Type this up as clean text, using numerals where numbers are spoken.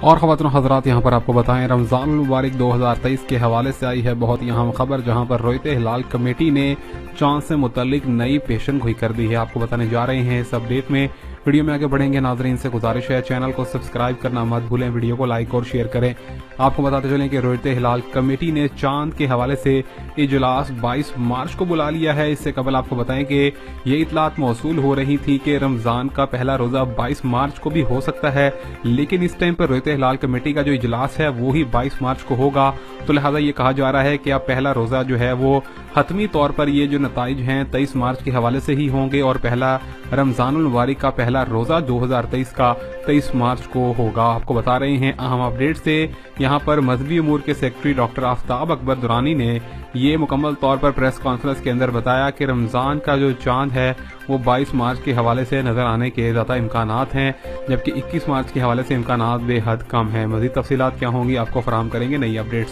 اور ख़वातीन हज़रात, यहाँ पर आपको बताएं रमज़ान मुबारक 2023 के हवाले से आई है बहुत ही अहम खबर, जहाँ पर रोयते हिलाल कमेटी ने चांद से मुतल्लिक नई पेशन गोई कर दी है। आपको बताने जा रहे हैं इस अपडेट में। वीडियो में आगे बढ़ेंगे नाजरीन से गुजारिश है चैनल को सब्सक्राइब करना मत भूलें, वीडियो को लाइक और शेयर करें। आपको बताते चलें कि रोयते हिलाल कमेटी ने चांद के हवाले से इजलास 22 मार्च को बुला लिया है। इससे कबल आपको बताएं कि ये इतलात मौसूल हो रही थी कि रमज़ान का पहला रोज़ा 22 मार्च को भी हो सकता है, लेकिन इस टाइम पर रोयते हिलाल कमेटी का जो इजलास है वो ही 22 मार्च को होगा। तो लिहाजा ये कहा जा रहा है कि अब पहला रोज़ा जो है वो हतमी तौर पर ये जो नताइज हैं 23 मार्च के हवाले से ही होंगे और पहला रमज़ानुल मुबारक का पहला रोज़ा 2023 का 23 मार्च को होगा। आपको बता रहे हैं अहम अपडेट से। यहाँ पर मजहबी उमूर के सेक्रेटरी डॉक्टर आफ्ताब अकबर दुरानी ने ये मुकम्मल तौर पर प्रेस कॉन्फ्रेंस के अंदर बताया कि रमज़ान का जो चांद है वो 22 मार्च के हवाले से नजर आने के ज़्यादा इम्कानात हैं, जबकि 21 मार्च के हवाले से इम्कानात बेहद कम हैं। मज़ीद तफसीलात क्या होंगी आपको फराहम करेंगे नई अपडेट्स।